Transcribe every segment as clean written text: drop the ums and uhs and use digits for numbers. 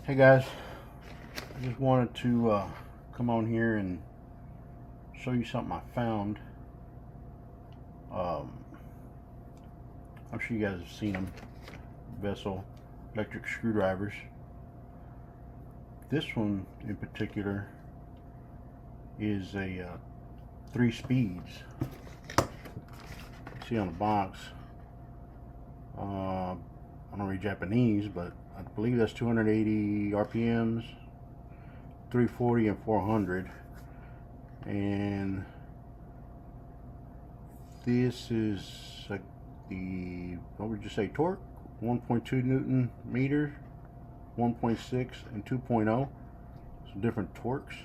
Hey guys, I just wanted to come on here and show you something I found. Um, I'm sure you guys have seen them. Vessel electric screwdrivers. This one in particular is a 3 speeds. See on the box. I don't read Japanese, but I believe that's 280 RPMs, 340 and 400. And this is like the, what would you say, torque? 1.2 Newton meter, 1.6 and 2.0. Some different torques.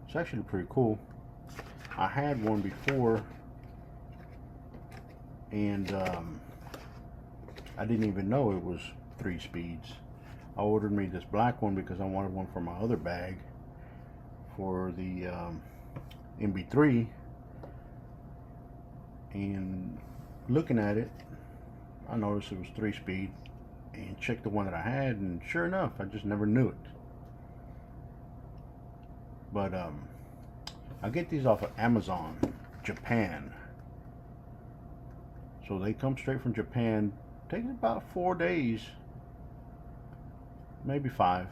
It's actually pretty cool. I had one before, and I didn't even know it was 3 speeds. I ordered me this black one because I wanted one for my other bag for the MB3, and looking at it I noticed it was 3 speed and checked the one that I had, and sure enough I just never knew it. But I get these off of Amazon Japan, so they come straight from Japan. Takes about 4 days, maybe 5,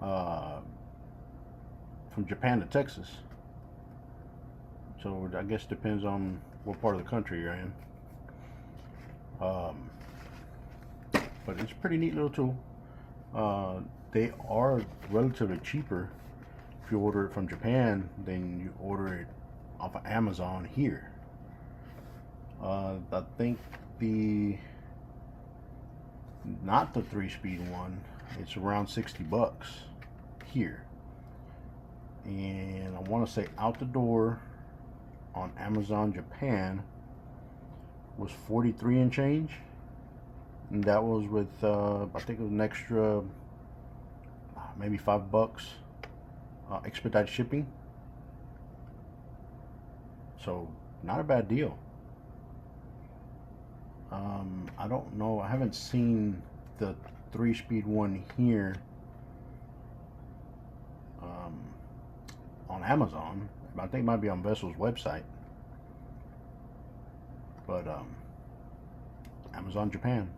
from Japan to Texas. So I guess depends on what part of the country you're in. But it's a pretty neat little tool. They are relatively cheaper if you order it from Japan than you order it off of Amazon here. I think not the 3-speed one, it's around 60 bucks here. And I want to say out the door on Amazon Japan was 43 and change, and that was with I think it was an extra maybe $5 expedited shipping, so not a bad deal. I don't know, I haven't seen the 3-speed one here on Amazon. I think it might be on Vessel's website, but Amazon Japan,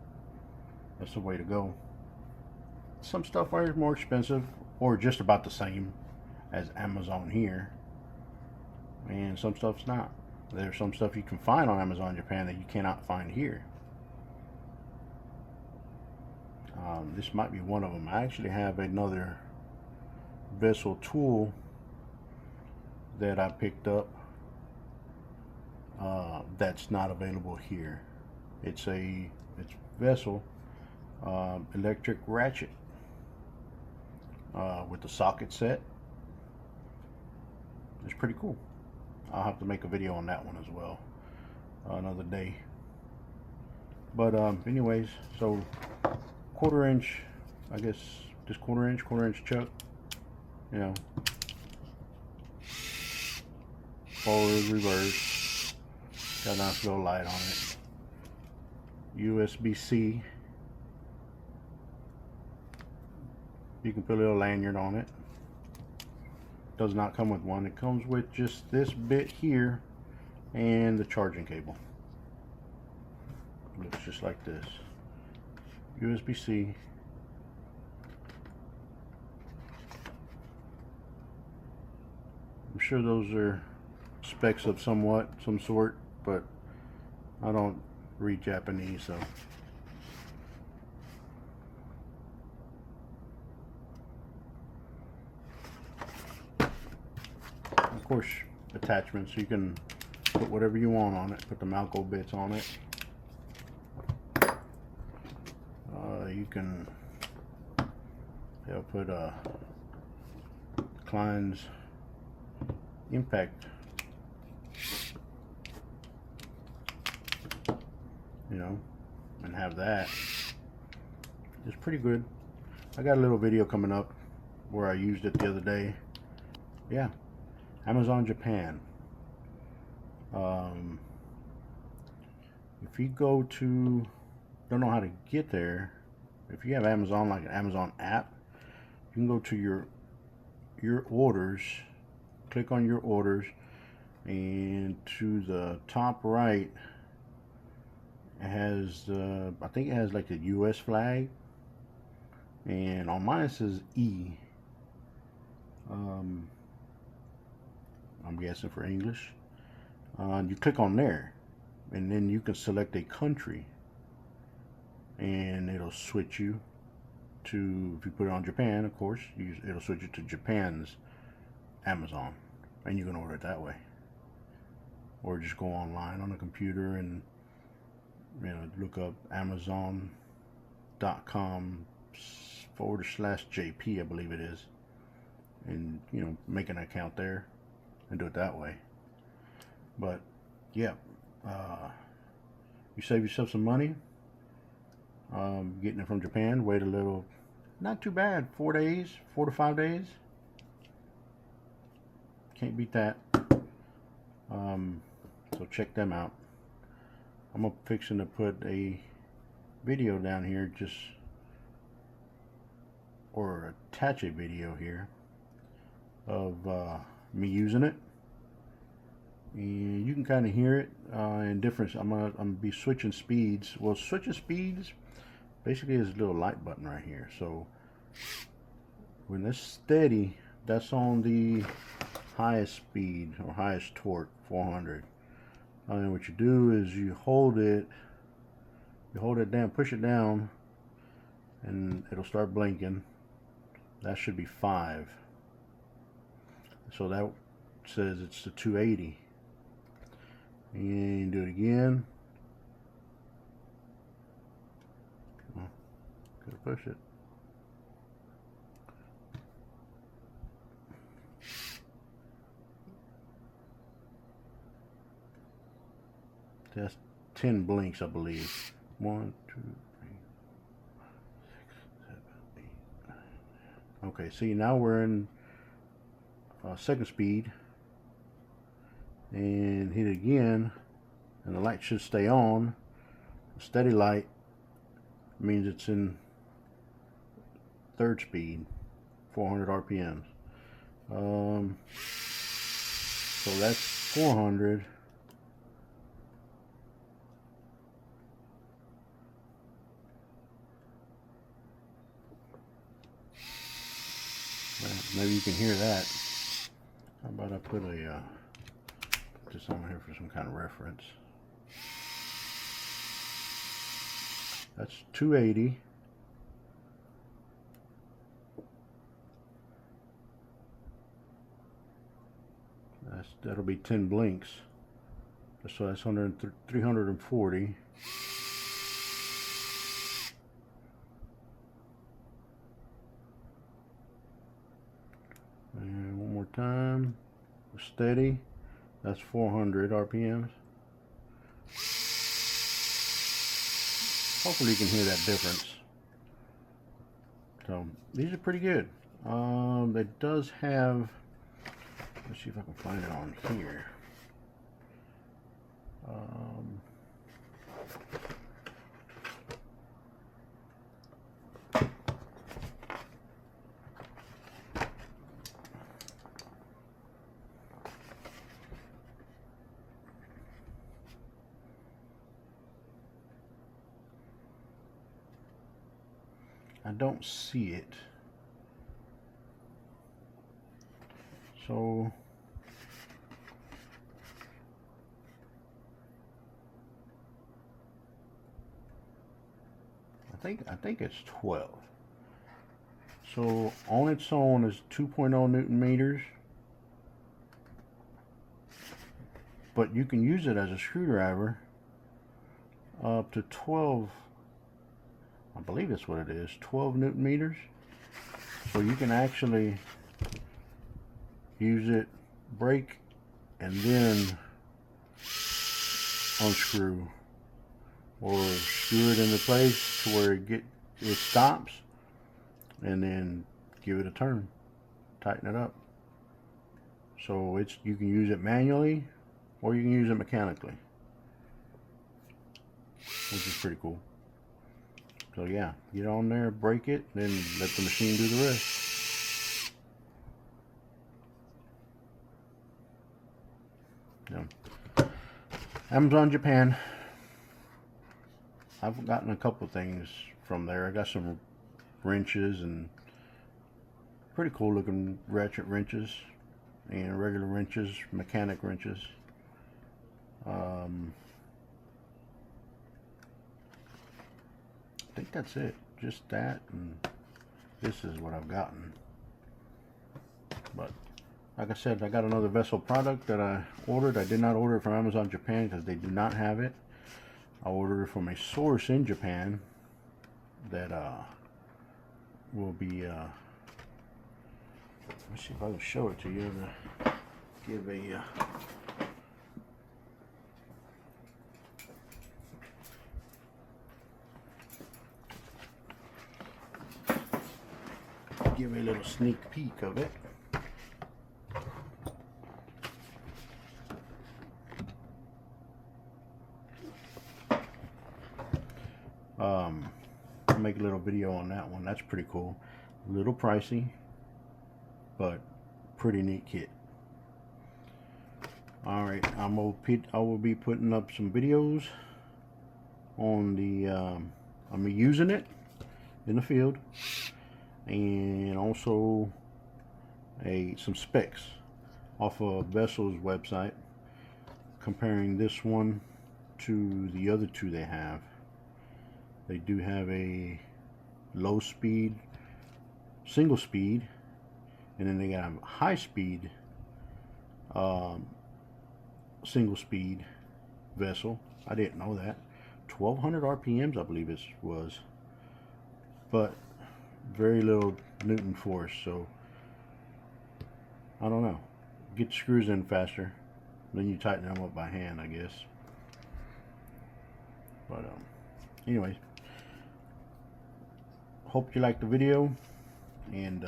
that's the way to go. Some stuff is more expensive or just about the same as Amazon here, and some stuff's not. There's some stuff you can find on Amazon Japan that you cannot find here. This might be one of them. I actually have another Vessel tool that I picked up that's not available here. It's Vessel electric ratchet with the socket set. It's pretty cool. I'll have to make a video on that one as well another day. But anyways, so 1/4 inch, I guess, just 1/4 inch chuck, you know, forward, reverse, got a nice little light on it, USB-C, you can put a little lanyard on it. Does not come with one. It comes with just this bit here and the charging cable. Looks just like this. USB-C. I'm sure those are specs of some sort, but I don't read Japanese, so. Of course, attachments, you can put whatever you want on it. Put the Malco bits on it. You can put Klein's impact, you know, and have that. It's pretty good. I got a little video coming up where I used it the other day. Yeah, Amazon Japan. If you go to, don't know how to get there, if you have Amazon, like an Amazon app, you can go to your orders, click on your orders, and to the top right it has I think it has like the US flag, and on mine it says E. I'm guessing for English. You click on there, and then you can select a country, and it'll switch you to, if you put it on Japan, of course, it'll switch you to Japan's Amazon, and you can order it that way. Or just go online on a computer and, you know, look up Amazon.com/JP, I believe it is, and, you know, make an account there and do it that way. But yeah, you save yourself some money getting it from Japan. Wait a little, not too bad, 4 days, 4 to 5 days. Can't beat that. So check them out. I'm fixing to put a video down here, or attach a video here of me using it, and you can kind of hear it in difference. I'm gonna be switching speeds. Well, switching speeds basically is a little light button right here. So when it's steady, that's on the highest speed or highest torque, 400. And what you do is you hold it down, push it down, and it'll start blinking. That should be 5. So that says it's the 280. And do it again. Come on, gotta push it. That's 10 blinks, I believe. 1, 2, 3, 6, 7, 8, 9. Okay, see, now we're in second speed, and hit it again, and the light should stay on. A steady light means it's in third speed, 400 RPMs. So that's 400. Maybe you can hear that. How about I put this on here for some kind of reference. That's 280. That'll be 10 blinks. So that's 340. And one more time, steady, that's 400 RPMs. Hopefully you can hear that difference. So these are pretty good. It does have, let's see if I can find it on here. I don't see it. So I think it's 12. So on its own is 2.0 Newton meters, but you can use it as a screwdriver up to 12. I believe that's what it is, 12 Newton meters. So you can actually use it, break, and then unscrew, or screw it into place to where it stops, and then give it a turn, tighten it up. So you can use it manually, or you can use it mechanically, which is pretty cool. So yeah, get on there, break it, then let the machine do the rest. Yeah. Amazon Japan. I've gotten a couple things from there. I got some wrenches and pretty cool looking ratchet wrenches and regular wrenches, mechanic wrenches. I think that's it. Just that, and this is what I've gotten. But like I said, I got another vessel product that I ordered. I did not order it from Amazon Japan because they do not have it. I ordered it from a source in Japan that will be let me see if I can show it to you to give a little sneak peek of it. I'll make a little video on that one. That's pretty cool. A little pricey, but pretty neat kit. Alright, I will be putting up some videos on the I'm using it in the field, and also some specs off of Vessel's website, comparing this one to the other two they have. They do have a low speed, single speed, and then they got a high speed single speed vessel. I didn't know that. 1200 RPMs I believe it was, but very little Newton force, so I don't know. Get the screws in faster, then you tighten them up by hand, I guess. But anyways, hope you liked the video, and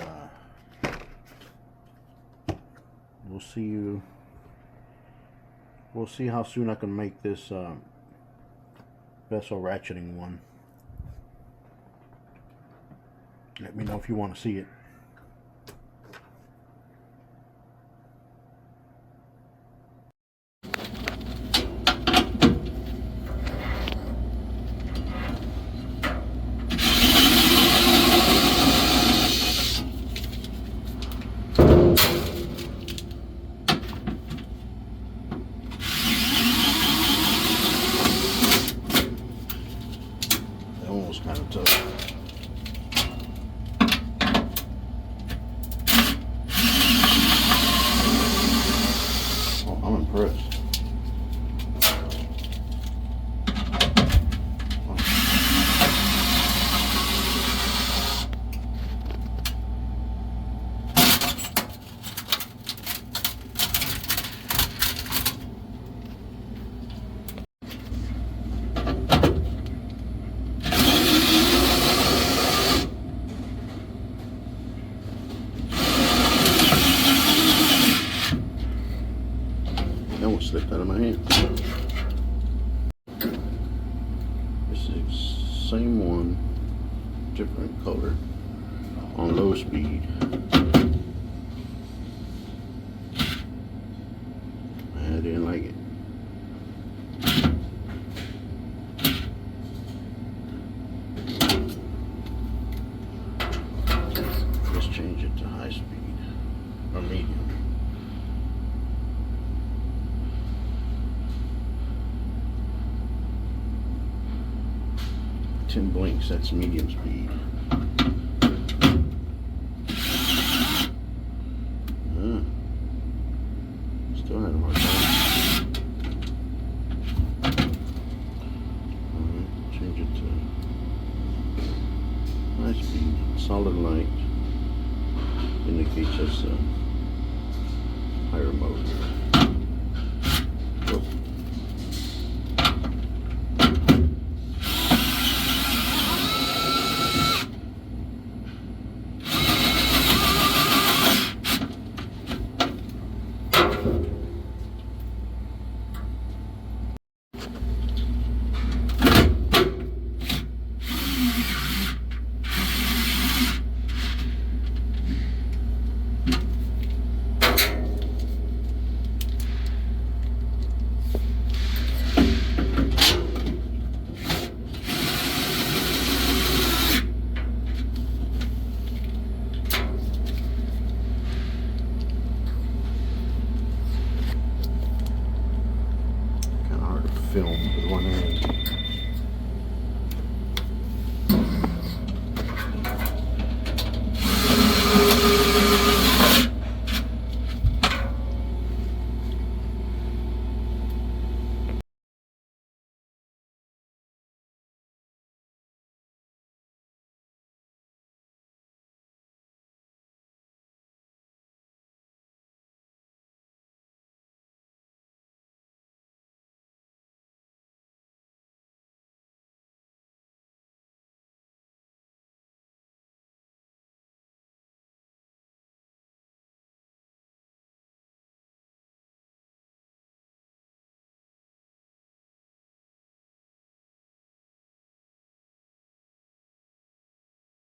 we'll see how soon I can make this vessel ratcheting one. Let me know if you want to see it. That one was kind of tough. I'm impressed. That one slipped out of my hand. This is the same one, different color, on low speed. I didn't like it. Let's change it to high speed, or medium. Blinks, that's medium speed. Still had a hard time. Alright, change it to high speed. Solid light indicates that's a higher mode.